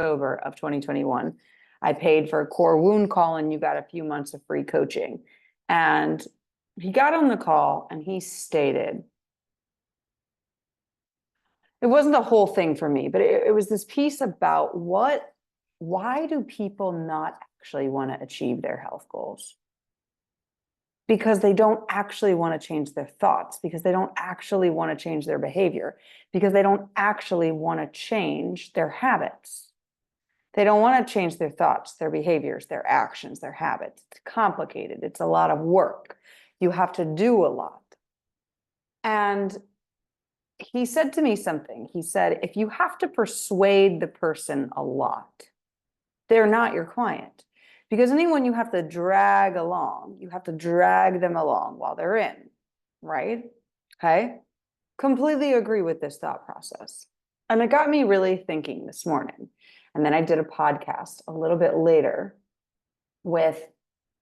October of 2021. I paid for a core wound call and you got a few months of free coaching. And he got on the call and he stated, it wasn't the whole thing for me, but it was this piece about why do people not actually want to achieve their health goals? Because they don't actually want to change their thoughts, because they don't actually want to change their behavior, because they don't actually want to change their habits. They don't want to change their thoughts, their behaviors, their actions, their habits. It's complicated. It's a lot of work. You have to do a lot. And he said to me something. He said, if you have to persuade the person a lot, they're not your client. Because anyone you have to drag along, you have to drag them along while they're in, right? Okay. Completely agree with this thought process. And it got me really thinking this morning. And then I did a podcast a little bit later with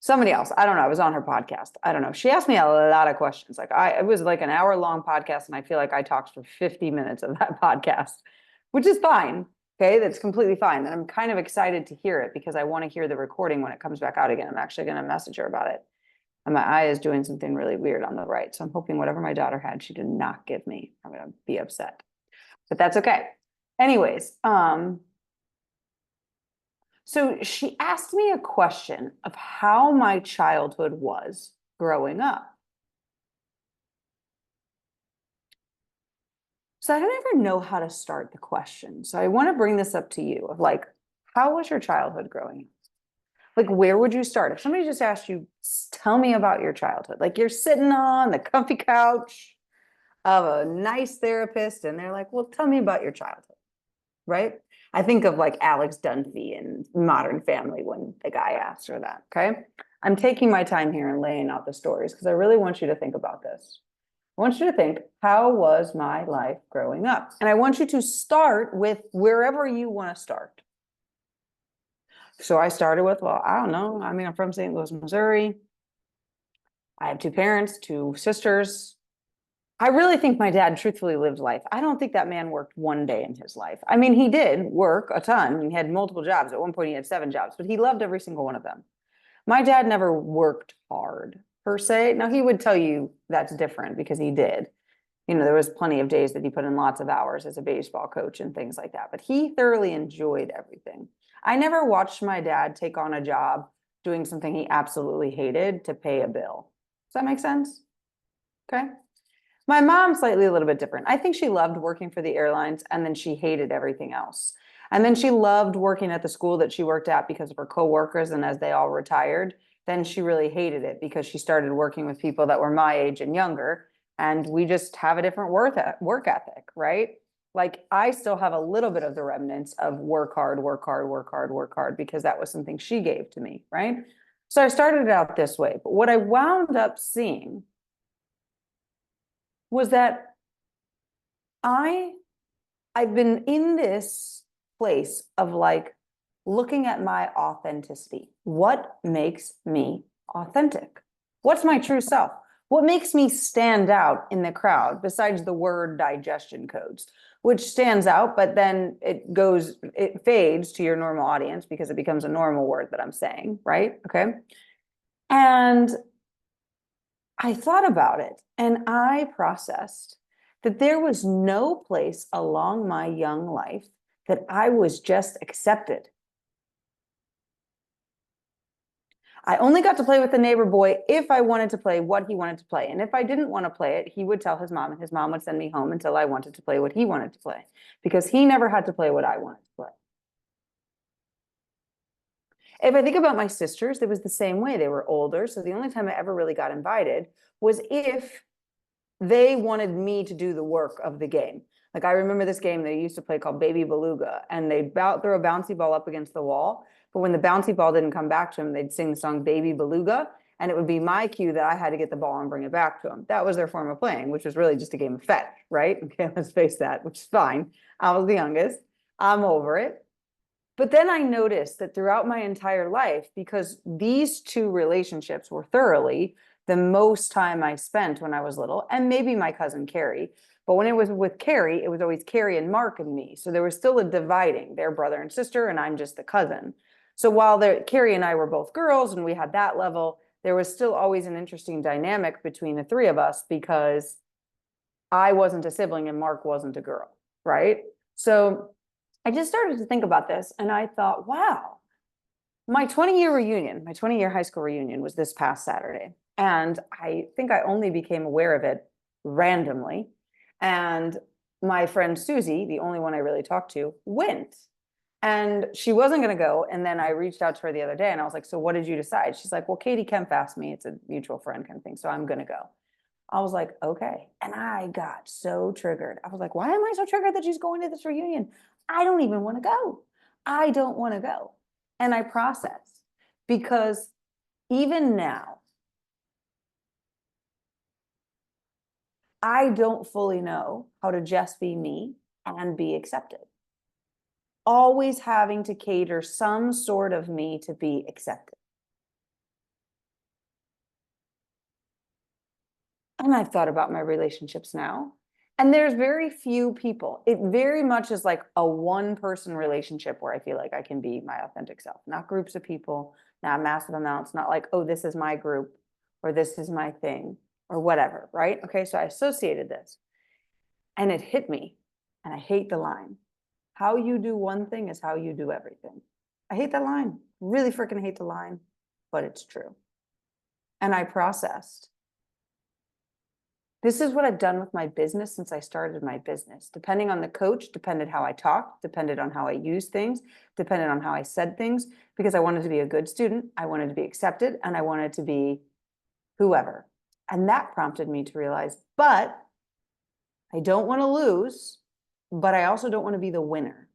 somebody else. I don't know. I was on her podcast. I don't know. She asked me a lot of questions. It was like an hour-long podcast, and I feel like I talked for 50 minutes of that podcast, which is fine. Okay, that's completely fine. And I'm kind of excited to hear it because I want to hear the recording when it comes back out again. I'm actually going to message her about it. And my eye is doing something really weird on the right. So I'm hoping whatever my daughter had, she did not give me. I'm going to be upset. But that's okay. Anyways, so she asked me a question of how my childhood was growing up. So I don't ever know how to start the question. So I want to bring this up to you of like, how was your childhood growing up? Like, where would you start? If somebody just asked you, tell me about your childhood, like you're sitting on the comfy couch of a nice therapist and they're like, well, tell me about your childhood, right? I think of like Alex Dunphy in Modern Family when the guy asked her that, okay? I'm taking my time here and laying out the stories because I really want you to think about this. I want you to think, how was my life growing up? And I want you to start with wherever you want to start. So I started with, well, I don't know. I mean, I'm from St. Louis, Missouri. I have two parents, two sisters. I really think my dad truthfully lived life. I don't think that man worked one day in his life. I mean, he did work a ton. He had multiple jobs. At one point, he had 7 jobs, but he loved every single one of them. My dad never worked hard, per se. Now, he would tell you that's different because he did. You know, there was plenty of days that he put in lots of hours as a baseball coach and things like that, but he thoroughly enjoyed everything. I never watched my dad take on a job doing something he absolutely hated to pay a bill. Does that make sense? Okay. My mom, slightly a little bit different. I think she loved working for the airlines and then she hated everything else. And then she loved working at the school that she worked at because of her coworkers. And as they all retired, then she really hated it because she started working with people that were my age and younger. And we just have a different work ethic, right? Like I still have a little bit of the remnants of work hard, work hard, work hard, work hard, because that was something she gave to me, right? So I started out this way. But what I wound up seeing was that I've been in this place of like looking at my authenticity. What makes me authentic? What's my true self? What makes me stand out in the crowd besides the word digestion codes, which stands out, but then it fades to your normal audience because it becomes a normal word that I'm saying, right? Okay. And I thought about it and I processed that there was no place along my young life that I was just accepted. I only got to play with the neighbor boy if I wanted to play what he wanted to play. And if I didn't want to play it, he would tell his mom and his mom would send me home until I wanted to play what he wanted to play because he never had to play what I wanted to play. If I think about my sisters, it was the same way. They were older. So the only time I ever really got invited was if they wanted me to do the work of the game. Like I remember this game they used to play called Baby Beluga, and they'd throw a bouncy ball up against the wall. But when the bouncy ball didn't come back to him, they'd sing the song Baby Beluga, and it would be my cue that I had to get the ball and bring it back to him. That was their form of playing, which was really just a game of fetch, right? Okay, let's face that, which is fine. I was the youngest. I'm over it. But then I noticed that throughout my entire life, because these two relationships were thoroughly the most time I spent when I was little, and maybe my cousin Carrie, But when it was with Carrie, it was always Carrie and Mark and me. So there was still a dividing. They're brother and sister, and I'm just the cousin. So while Carrie and I were both girls and we had that level, there was still always an interesting dynamic between the three of us because I wasn't a sibling and Mark wasn't a girl, right? So I just started to think about this and I thought, wow, my 20-year high school reunion was this past Saturday. And I think I only became aware of it randomly. And my friend Susie, the only one I really talked to, went. And she wasn't going to go. And then I reached out to her the other day and I was like, so what did you decide? She's like, well, Katie Kemp asked me. It's a mutual friend kind of thing. So I'm going to go. I was like, okay. And I got so triggered. I was like, why am I so triggered that she's going to this reunion? I don't even want to go. I don't want to go. And I processed because even now, I don't fully know how to just be me and be accepted. Always having to cater some sort of me to be accepted. And I've thought about my relationships now. And there's very few people. It very much is like a one-person relationship where I feel like I can be my authentic self. Not groups of people, not massive amounts, not like, oh, this is my group or this is my thing or whatever, right? Okay, so I associated this and it hit me. And I hate the line. How you do one thing is how you do everything. I hate that line. Really freaking hate the line, but it's true. And I processed. This is what I've done with my business since I started my business. Depending on the coach, depended how I talked, depended on how I used things, depended on how I said things, because I wanted to be a good student, I wanted to be accepted, and I wanted to be whoever. And that prompted me to realize, but I don't want to lose, but I also don't want to be the winner.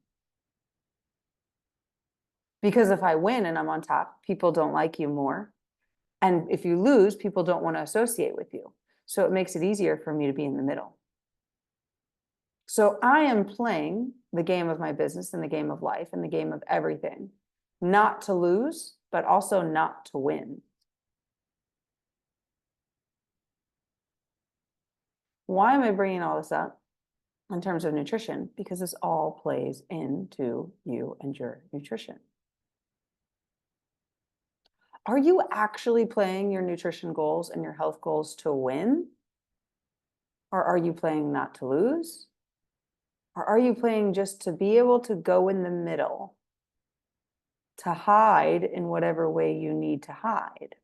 Because if I win and I'm on top, people don't like you more. And if you lose, people don't want to associate with you. So it makes it easier for me to be in the middle. So I am playing the game of my business and the game of life and the game of everything, not to lose, but also not to win. Why am I bringing all this up in terms of nutrition? Because this all plays into you and your nutrition. Are you actually playing your nutrition goals and your health goals to win? Or are you playing not to lose? Or are you playing just to be able to go in the middle, to hide in whatever way you need to hide?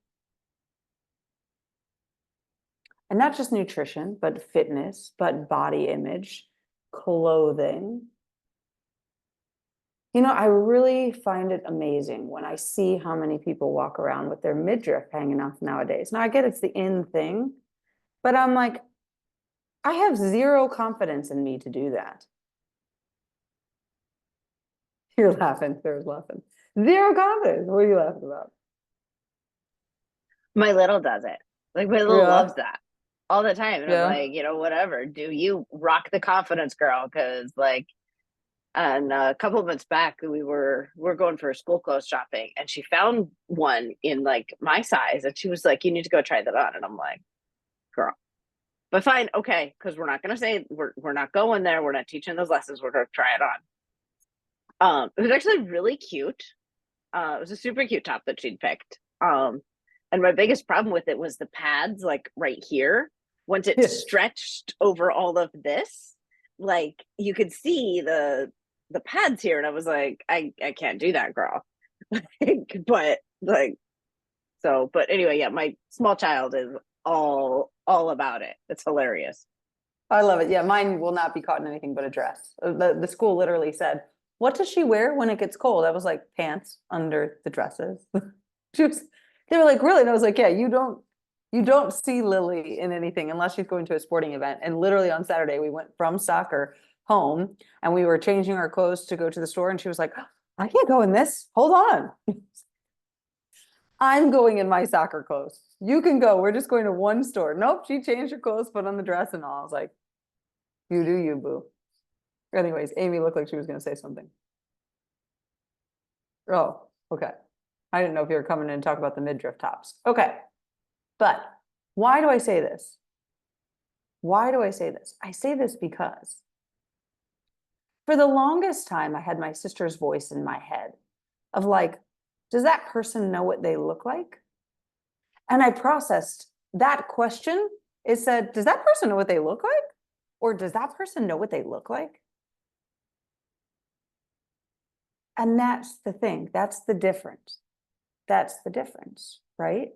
And not just nutrition, but fitness, but body image, clothing. You know, I really find it amazing when I see how many people walk around with their midriff hanging off nowadays. Now, I get it's the in thing, but I'm like, I have zero confidence in me to do that. You're laughing. There's laughing. Zero confidence. What are you laughing about? My little does it. Like my little Yeah. loves that all the time. And I'm Yeah. like, whatever. Do you rock the confidence, girl? Because like, and a couple of months back, we're going for school clothes shopping, and she found one in like my size, and she was like, "You need to go try that on." And I'm like, "Girl, but fine, okay," because we're not gonna say we're not going there. We're not teaching those lessons. We're gonna try it on. It was actually really cute. It was a super cute top that she'd picked. And my biggest problem with it was the pads, like right here. Once it stretched over all of this, like you could see the pads here, and I was like, I can't do that, girl. But like, so, but anyway, yeah, my small child is all about it. It's hilarious. I love it. Yeah, mine will not be caught in anything but a dress. The school literally said, what does she wear when it gets cold? I was like, pants under the dresses. They were like, really? And I was like, yeah, you don't see Lily in anything unless she's going to a sporting event. And literally on Saturday, we went from soccer home and we were changing our clothes to go to the store. And she was like, I can't go in this. Hold on. I'm going in my soccer clothes. You can go. We're just going to one store. Nope. She changed her clothes, put on the dress and all. I was like, you do you, boo. Anyways, Amy looked like she was going to say something. Oh, okay. I didn't know if you were coming in and talk about the midriff tops. Okay. But why do I say this? Why do I say this? I say this because for the longest time, I had my sister's voice in my head of like, does that person know what they look like? And I processed that question. It said, does that person know what they look like? Or does that person know what they look like? And that's the thing. That's the difference. That's the difference, right?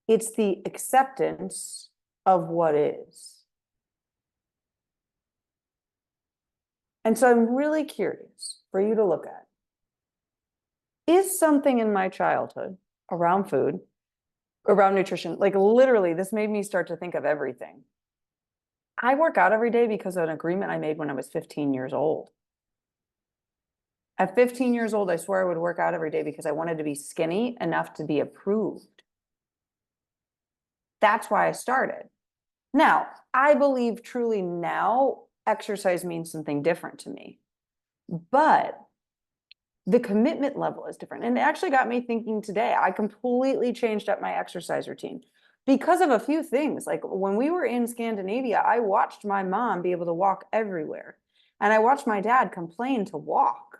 It's the acceptance of what is. And so I'm really curious for you to look at. Is something in my childhood around food, around nutrition, like literally, this made me start to think of everything. I work out every day because of an agreement I made when I was 15 years old. At 15 years old, I swore I would work out every day because I wanted to be skinny enough to be approved. That's why I started. Now, I believe truly now exercise means something different to me, but the commitment level is different. And it actually got me thinking today. I completely changed up my exercise routine because of a few things. Like when we were in Scandinavia, I watched my mom be able to walk everywhere. And I watched my dad complain to walk.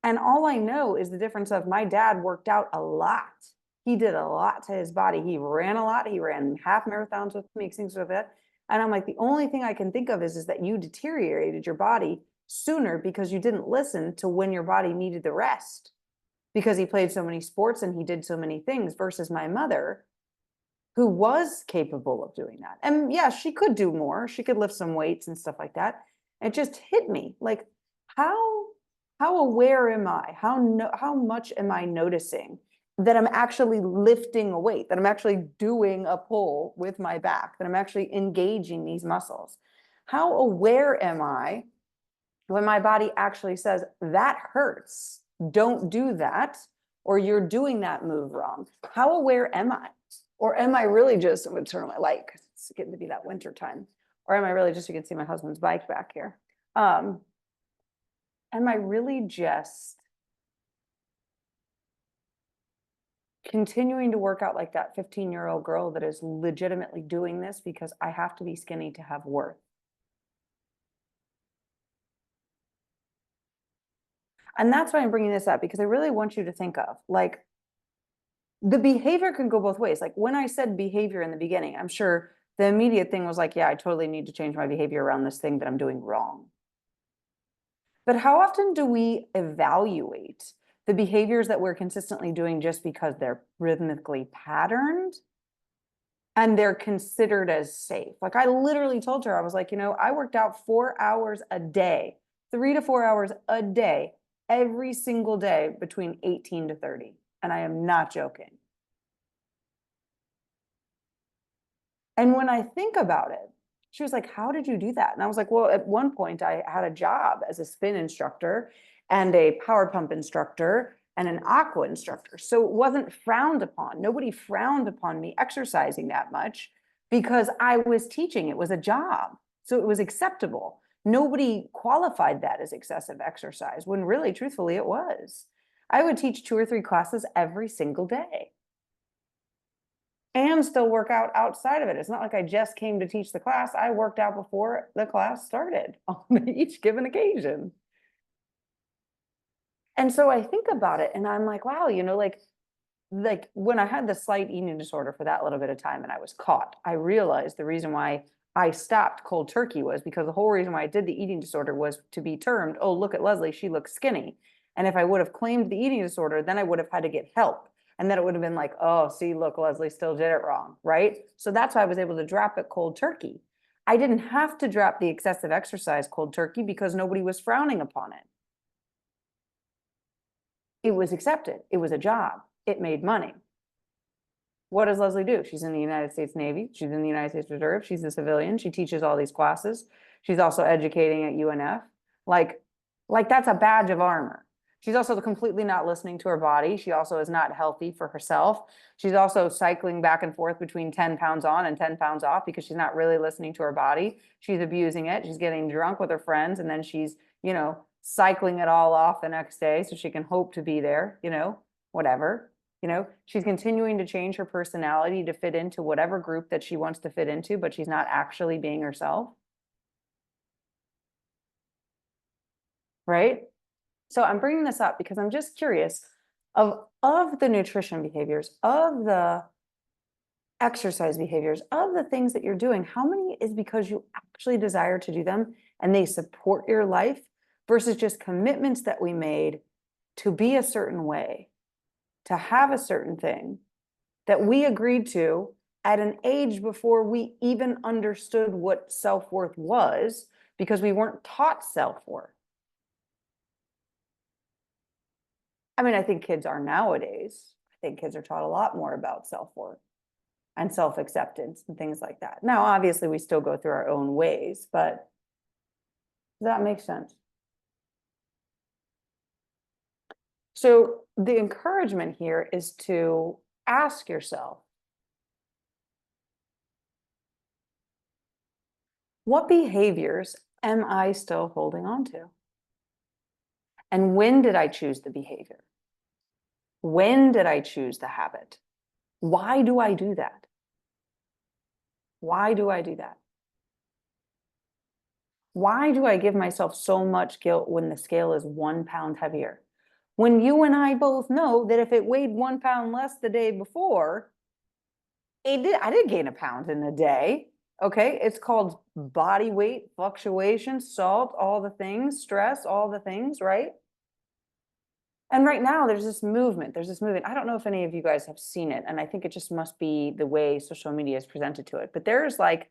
And all I know is the difference of my dad worked out a lot. He did a lot to his body. He ran a lot. He ran half marathons with me, things with it. And I'm like, the only thing I can think of is that you deteriorated your body sooner because you didn't listen to when your body needed the rest. Because he played so many sports and he did so many things versus my mother, who was capable of doing that. And yeah, she could do more. She could lift some weights and stuff like that. It just hit me like, how aware am I? How much am I noticing that I'm actually lifting a weight, that I'm actually doing a pull with my back, that I'm actually engaging these muscles? How aware am I when my body actually says, that hurts, don't do that, or you're doing that move wrong? How aware am I? Or am I really just, I'm going to turn on my light because it's getting to be that winter time. Or am I really just, you can see my husband's bike back here. Am I really just continuing to work out like that 15-year-old girl that is legitimately doing this because I have to be skinny to have worth? And that's why I'm bringing this up, because I really want you to think of like, the behavior can go both ways. Like when I said behavior in the beginning, I'm sure the immediate thing was like, yeah, I totally need to change my behavior around this thing that I'm doing wrong. But how often do we evaluate the behaviors that we're consistently doing just because they're rhythmically patterned and they're considered as safe? Like I literally told her, I was like, I worked out 4 hours a day, 3 to 4 hours a day, every single day between 18 to 30. And I am not joking. And when I think about it, she was like, how did you do that? And I was like, well, at one point I had a job as a spin instructor and a power pump instructor and an aqua instructor. So it wasn't frowned upon. Nobody frowned upon me exercising that much because I was teaching. It was a job. So it was acceptable. Nobody qualified that as excessive exercise when really, truthfully, it was. I would teach 2 or 3 classes every single day and still work out outside of it. It's not like I just came to teach the class. I worked out before the class started on each given occasion. And so I think about it and I'm like, wow, like when I had the slight eating disorder for that little bit of time and I was caught, I realized the reason why I stopped cold turkey was because the whole reason why I did the eating disorder was to be termed, oh, look at Leslie, she looks skinny. And if I would have claimed the eating disorder, then I would have had to get help. And then it would have been like, oh, see, look, Leslie still did it wrong, right? So that's why I was able to drop it cold turkey. I didn't have to drop the excessive exercise cold turkey because nobody was frowning upon it. It was accepted. It was a job. It made money. What does Leslie do? She's in the United States Navy. She's in the United States Reserve. She's a civilian. She teaches all these classes. She's also educating at UNF. Like that's a badge of armor. She's also completely not listening to her body. She also is not healthy for herself. She's also cycling back and forth between 10 pounds on and 10 pounds off because she's not really listening to her body. She's abusing it. She's getting drunk with her friends. And then she's, cycling it all off the next day so she can hope to be there, whatever. You know, she's continuing to change her personality to fit into whatever group that she wants to fit into, but she's not actually being herself. Right? So I'm bringing this up because I'm just curious of the nutrition behaviors, of the exercise behaviors, of the things that you're doing, how many is because you actually desire to do them and they support your life versus just commitments that we made to be a certain way, to have a certain thing that we agreed to at an age before we even understood what self-worth was because we weren't taught self-worth. I mean, I think kids are nowadays. I think kids are taught a lot more about self-worth and self-acceptance and things like that. Now, obviously, we still go through our own ways, but does that make sense? So the encouragement here is to ask yourself, what behaviors am I still holding on to? And when did I choose the behavior? When did I choose the habit? Why do I do that? Why do I do that? Why do I give myself so much guilt when the scale is 1 pound heavier? When you and I both know that if it weighed 1 pound less the day before, I did gain a pound in a day. Okay. It's called body weight fluctuation, salt, all the things, stress, all the things, right? And right now there's this movement. There's this movement. I don't know if any of you guys have seen it, and I think it just must be the way social media is presented to it. But there's like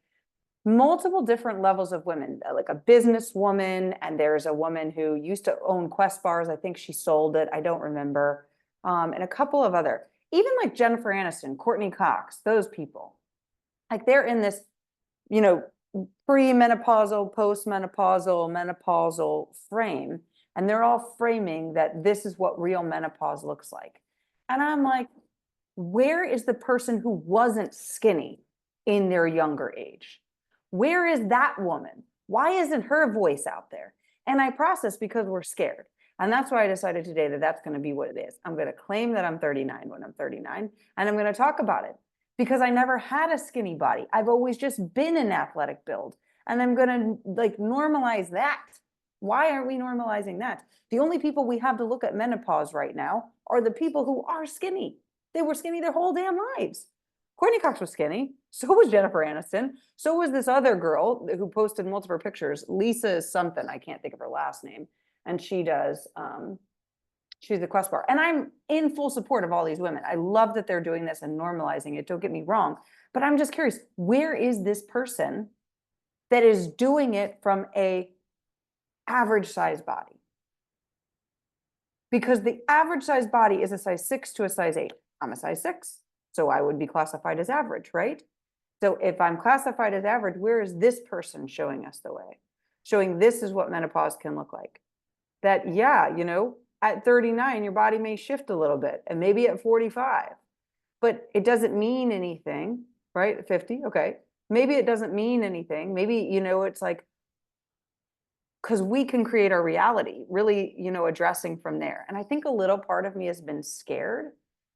multiple different levels of women, like a businesswoman, and there's a woman who used to own Quest bars. I think she sold it. I don't remember. And a couple of other, even like Jennifer Aniston, Courtney Cox, those people, like they're in this, you know, pre-menopausal, post-menopausal, menopausal frame. And they're all framing that this is what real menopause looks like. And I'm like, where is the person who wasn't skinny in their younger age? Where is that woman? Why isn't her voice out there? And I process because we're scared. And that's why I decided today that that's going to be what it is. I'm going to claim that I'm 39 when I'm 39, and I'm going to talk about it because I never had a skinny body. I've always just been an athletic build, and I'm going to like normalize that. Why aren't we normalizing that? The only people we have to look at menopause right now are the people who are skinny. They were skinny their whole damn lives. Courtney Cox was skinny. So was Jennifer Aniston. So was this other girl who posted multiple pictures. Lisa is something. I can't think of her last name. And she does, she's a Quest bar. And I'm in full support of all these women. I love that they're doing this and normalizing it. Don't get me wrong. But I'm just curious, where is this person that is doing it from a average size body? Because the average size body is a size 6 to a size 8. I'm a size 6, so I would be classified as average, right? So if I'm classified as average, where is this person showing us the way? Showing this is what menopause can look like. That, yeah, you know, at 39, your body may shift a little bit, and maybe at 45, but it doesn't mean anything, right? 50, okay. Maybe it doesn't mean anything. Maybe, you know, it's like, because we can create our reality, really, you know, addressing from there. And I think a little part of me has been scared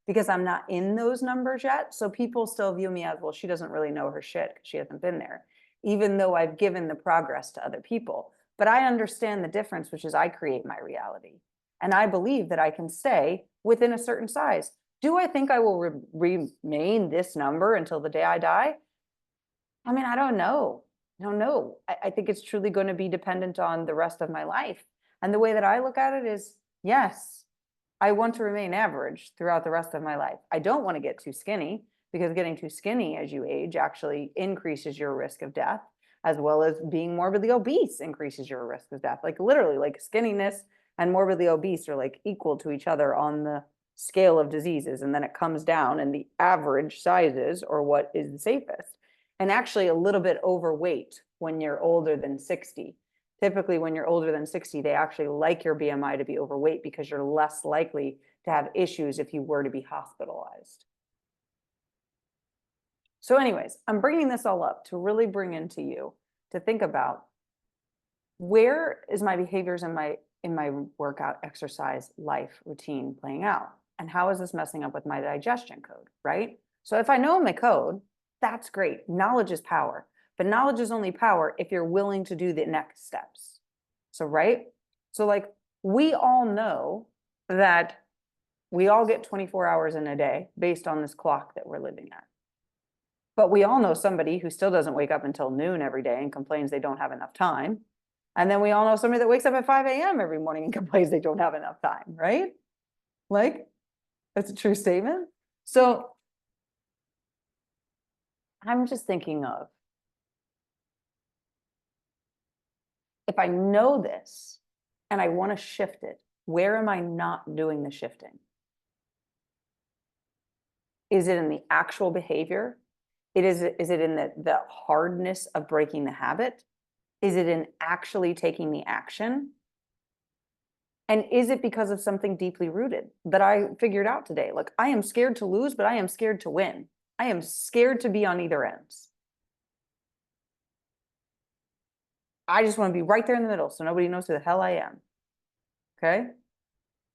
because I'm not in those numbers yet. So people still view me as, well, she doesn't really know her shit because she hasn't been there, even though I've given the progress to other people. But I understand the difference, which is I create my reality. And I believe that I can stay within a certain size. Do I think I will remain this number until the day I die? I mean, I don't know. I don't know. I think it's truly going to be dependent on the rest of my life. And the way that I look at it is, yes, I want to remain average throughout the rest of my life. I don't want to get too skinny because getting too skinny as you age actually increases your risk of death, as well as being morbidly obese increases your risk of death. Like literally, like skinniness and morbidly obese are like equal to each other on the scale of diseases. And then it comes down and the average sizes are what is the safest. And actually a little bit overweight when you're older than 60. Typically, when you're older than 60, they actually like your BMI to be overweight because you're less likely to have issues if you were to be hospitalized. So anyways, I'm bringing this all up to really bring into you to think about, where is my behaviors in my workout, exercise, life routine playing out? And how is this messing up with my digestion code, right? So if I know my code, that's great. Knowledge is power, but knowledge is only power if you're willing to do the next steps. So, right? So like we all know that we all get 24 hours in a day based on this clock that we're living at. But we all know somebody who still doesn't wake up until noon every day and complains they don't have enough time. And then we all know somebody that wakes up at 5 a.m. every morning and complains they don't have enough time, right? Like, that's a true statement. So I'm just thinking of, if I know this and I want to shift it, where am I not doing the shifting? Is it in the actual behavior? Is it in the hardness of breaking the habit? Is it in actually taking the action? And is it because of something deeply rooted that I figured out today? Like, I am scared to lose, but I am scared to win. I am scared to be on either ends. I just want to be right there in the middle so nobody knows who the hell I am. Okay.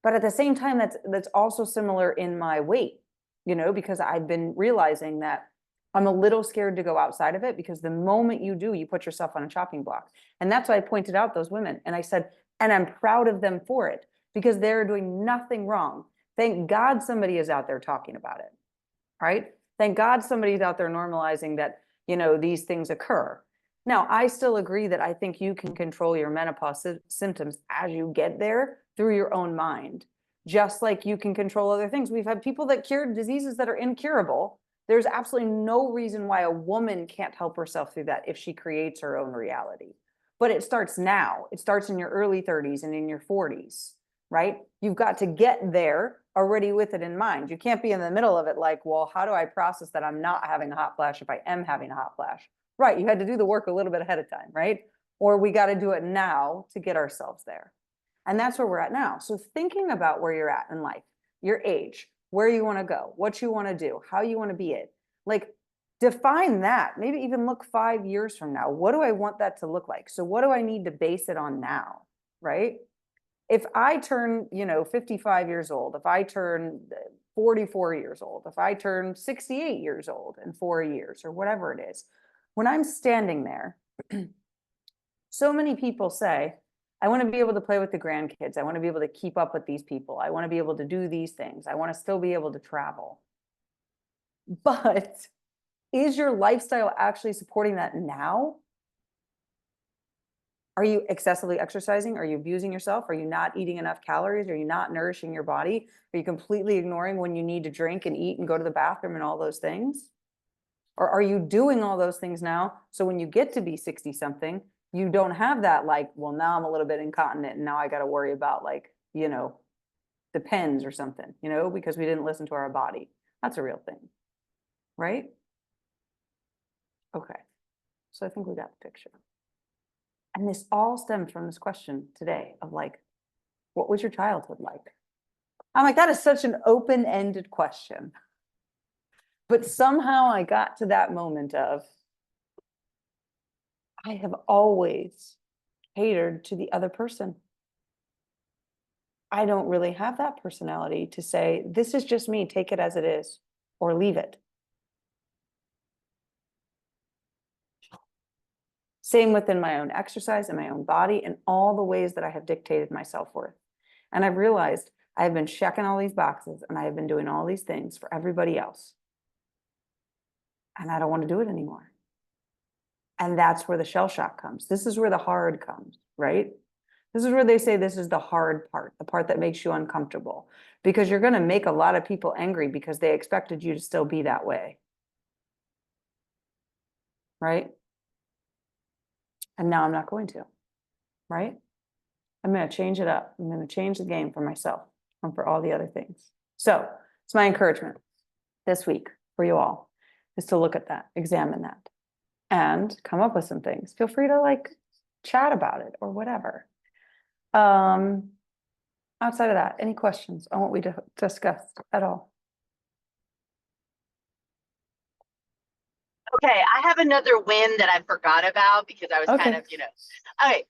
But at the same time, that's also similar in my weight, because I've been realizing that I'm a little scared to go outside of it, because the moment you do, you put yourself on a chopping block. And that's why I pointed out those women. And I said, and I'm proud of them for it, because they're doing nothing wrong. Thank God somebody is out there talking about it, right? Thank God somebody's out there normalizing that, these things occur. Now, I still agree that I think you can control your menopause symptoms as you get there through your own mind, just like you can control other things. We've had people that cured diseases that are incurable. There's absolutely no reason why a woman can't help herself through that if she creates her own reality. But it starts now. It starts in your early 30s and in your 40s, right? You've got to get there already with it in mind. You can't be in the middle of it like, well, how do I process that I'm not having a hot flash if I am having a hot flash? Right, you had to do the work a little bit ahead of time, right? Or we got to do it now to get ourselves there. And that's where we're at now. So thinking about where you're at in life, your age, where you want to go, what you want to do, how you want to be it. Like, define that. Maybe even look 5 years from now. What do I want that to look like? So what do I need to base it on now, right? If I turn, 55 years old, if I turn 44 years old, if I turn 68 years old in 4 years or whatever it is, when I'm standing there, so many people say, I want to be able to play with the grandkids. I want to be able to keep up with these people. I want to be able to do these things. I want to still be able to travel. But is your lifestyle actually supporting that now? Are you excessively exercising? Are you abusing yourself? Are you not eating enough calories? Are you not nourishing your body? Are you completely ignoring when you need to drink and eat and go to the bathroom and all those things? Or are you doing all those things now? So when you get to be 60 something, you don't have that like, well, now I'm a little bit incontinent and now I got to worry about the pens or something, because we didn't listen to our body. That's a real thing, right? Okay. So I think we got the picture. And this all stemmed from this question today of like, what was your childhood like? I'm like, that is such an open-ended question. But somehow I got to that moment of, I have always catered to the other person. I don't really have that personality to say, this is just me, take it as it is, or leave it. Same within my own exercise and my own body and all the ways that I have dictated my self-worth. And I've realized I have been checking all these boxes and I have been doing all these things for everybody else. And I don't want to do it anymore. And that's where the shell shock comes. This is where the hard comes, right? This is where they say this is the hard part, the part that makes you uncomfortable, because you're going to make a lot of people angry because they expected you to still be that way. Right? And now I'm not going to, right? I'm going to change it up. I'm going to change the game for myself and for all the other things. So it's my encouragement this week for you all is to look at that, examine that, and come up with some things. Feel free to chat about it or whatever. Outside of that, any questions on what we discussed at all? Okay, I have another win that I forgot about because I was kind Okay. of, okay.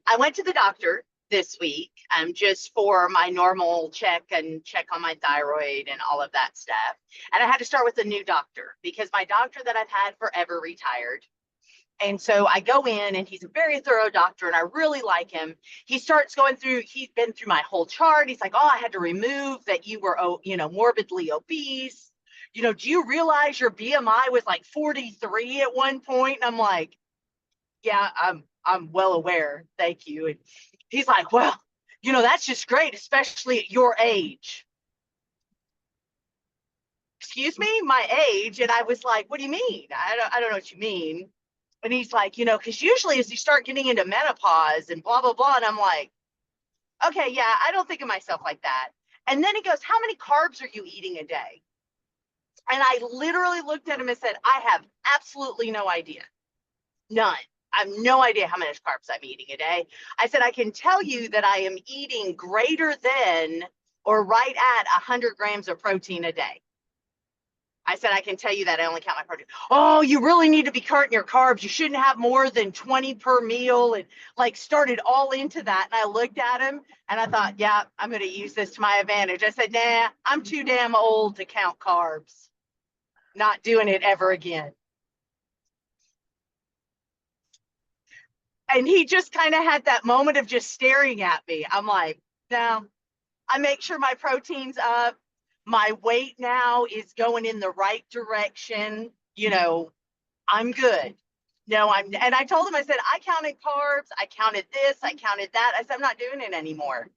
I went to the doctor this week, just for my normal check and check on my thyroid and all of that stuff. And I had to start with a new doctor because my doctor that I've had forever retired. And so I go in and he's a very thorough doctor and I really like him. He starts going through, he's been through my whole chart. He's like, oh, I had to remove that you were, morbidly obese. Do you realize your BMI was like 43 at one point? And I'm like, yeah, I'm well aware. Thank you. And he's like, well, that's just great, especially at your age. Excuse me, my age? And I was like, what do you mean? I don't know what you mean. And he's like, because usually as you start getting into menopause and blah, blah, blah. And I'm like, okay, yeah, I don't think of myself like that. And then he goes, how many carbs are you eating a day? And I literally looked at him and said, I have absolutely no idea. None. I have no idea how many carbs I'm eating a day. I said, I can tell you that I am eating greater than or right at 100 grams of protein a day. I said, I can tell you that I only count my protein. Oh, you really need to be counting your carbs. You shouldn't have more than 20 per meal, and started all into that. And I looked at him and I thought, yeah, I'm going to use this to my advantage. I said, nah, I'm too damn old to count carbs. Not doing it ever again. And he just kind of had that moment of just staring at me. I'm like, no, I make sure my protein's up. My weight now is going in the right direction. I'm good. No, and I told him, I said, I counted carbs. I counted this. I counted that. I said, I'm not doing it anymore.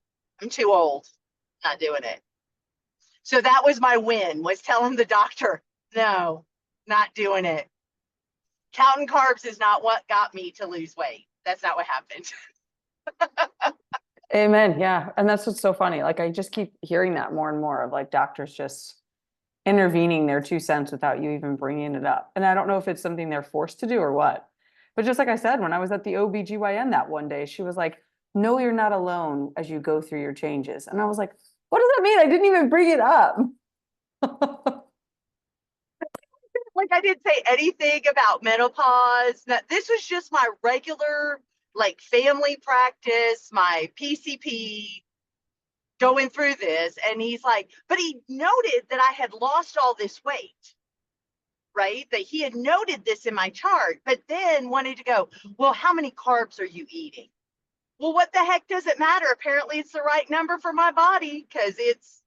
I'm too old. Not doing it. So that was my win, was telling the doctor, no, not doing it. Counting carbs is not what got me to lose weight. That's not what happened. Amen. Yeah. And that's what's so funny. I just keep hearing that more and more of doctors just intervening their 2 cents without you even bringing it up. And I don't know if it's something they're forced to do or what. But just like I said, when I was at the OBGYN that one day, she was like, no, you're not alone as you go through your changes. And I was like, what does that mean? I didn't even bring it up. I didn't say anything about menopause. This was just my regular, family practice, my PCP going through this. And he's like, but he noted that I had lost all this weight, right? That he had noted this in my chart, but then wanted to go, well, how many carbs are you eating? Well, what the heck does it matter? Apparently it's the right number for my body because it's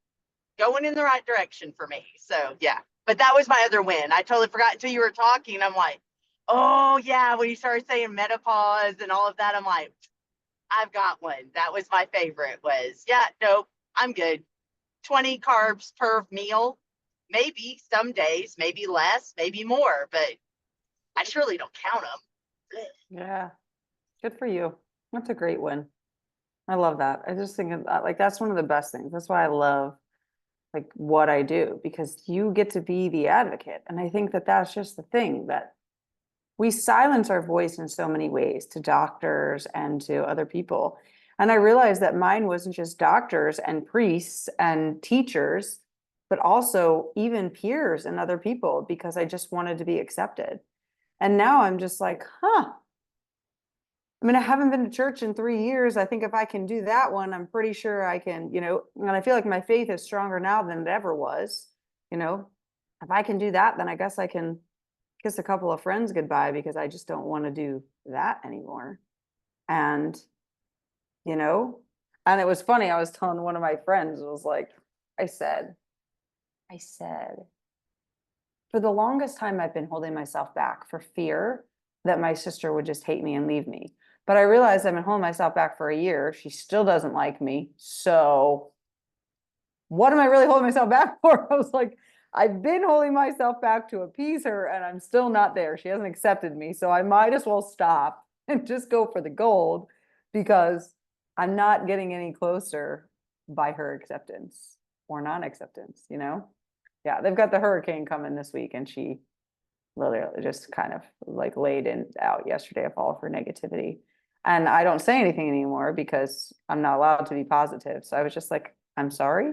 going in the right direction for me. So yeah. But that was my other win. I totally forgot until you were talking. I'm like, oh, yeah, when you started saying menopause and all of that, I'm like, I've got one. That was my favorite was, yeah, nope, I'm good. 20 carbs per meal. Maybe some days, maybe less, maybe more, but I surely don't count them. Yeah. Good for you. That's a great win. I love that. I just think that's one of the best things. That's why I love what I do, because you get to be the advocate. And I think that that's just the thing, that we silence our voice in so many ways to doctors and to other people. And I realized that mine wasn't just doctors and priests and teachers, but also even peers and other people, because I just wanted to be accepted. And now I'm just like, I haven't been to church in 3 years. I think if I can do that one, I'm pretty sure I can, and I feel like my faith is stronger now than it ever was. If I can do that, then I guess I can kiss a couple of friends goodbye, because I just don't want to do that anymore. And, and it was funny. I was telling one of my friends, it was like, I said, for the longest time, I've been holding myself back for fear that my sister would just hate me and leave me. But I realized I've been holding myself back for a year. She still doesn't like me. So what am I really holding myself back for? I was like, I've been holding myself back to appease her and I'm still not there. She hasn't accepted me. So I might as well stop and just go for the gold, because I'm not getting any closer by her acceptance or non-acceptance, Yeah, they've got the hurricane coming this week, and she literally just kind of laid out yesterday of all of her negativity. And I don't say anything anymore because I'm not allowed to be positive. So I was just like, I'm sorry.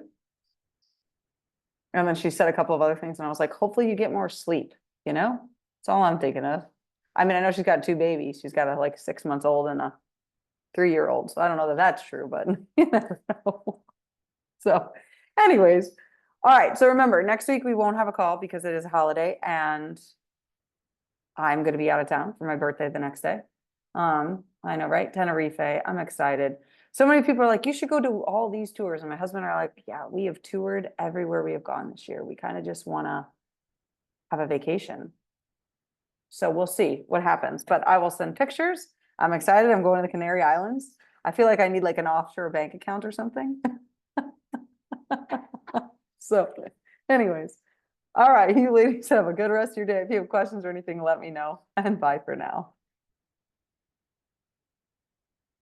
And then she said a couple of other things, and I was like, hopefully you get more sleep, That's all I'm thinking of. I know she's got 2 babies. She's got a 6 months old and a 3-year-old. So I don't know that that's true, but you never know. So anyways, all right. So remember, next week we won't have a call because it is a holiday and I'm going to be out of town for my birthday the next day. I know, right? Tenerife. I'm excited. So many people are like, you should go to all these tours. And my husband and I are like, yeah, we have toured everywhere we have gone this year. We kind of just want to have a vacation. So we'll see what happens, but I will send pictures. I'm excited. I'm going to the Canary Islands. I feel like I need like an offshore bank account or something. So anyways, all right, you ladies have a good rest of your day. If you have questions or anything, let me know, and bye for now.